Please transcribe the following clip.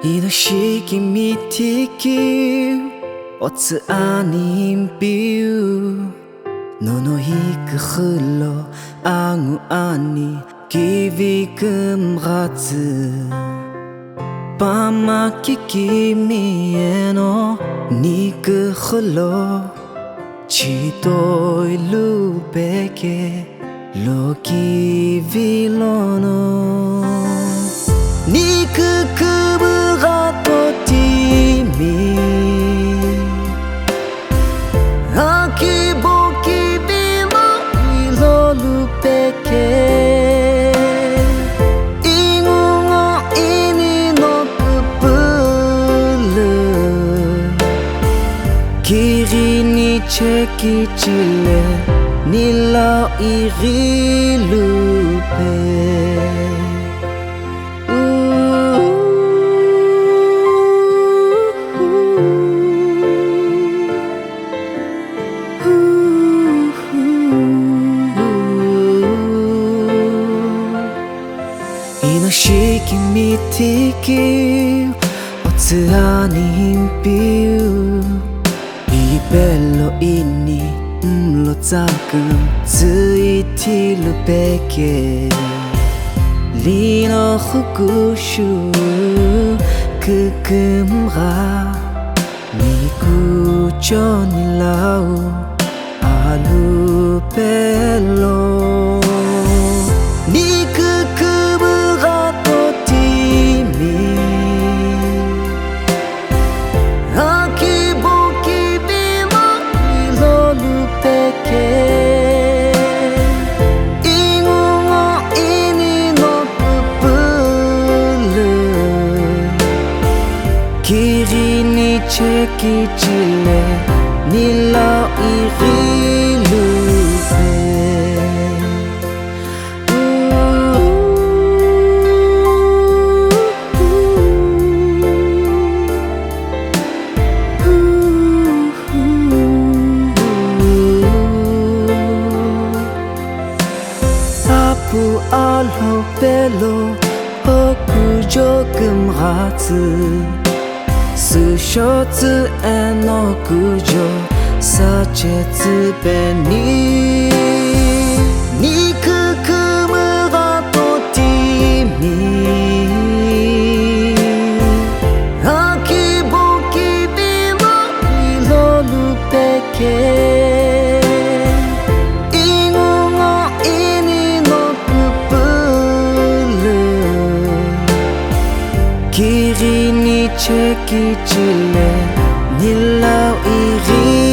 이노시 미티키 어츠 아님 비우 노노 히크 흘러 앙우 아니 기비금 가츠 파마키키 미에노 니크 흘러 치도이 루베게 로키 빌로노 니크 그브가 또티미 아키보키 빌로 일로루베게 잉웅어 이니노 그불르 기리니 체키칠레 닐라 이리루베 이노시키 미티키 어츠 아닌 비우 이 벨로 이니 로 작은 스이티르 베게 리노 후쿠슈 그금가 니쿠초닐라우 알루벨로 니크그브가 또티미 아키보키 비모 일로루베게 잉웅어 이니노 그불르 기리니 체키칠레 닐라 이리루베 알로 벨로 호쿠조 금하츠 스쇼츠 에노쿠조 사체츠 베니 니크 금으가 또티미 아키보키 비모 일로루베게 기리니 체키칠레 닐라 이리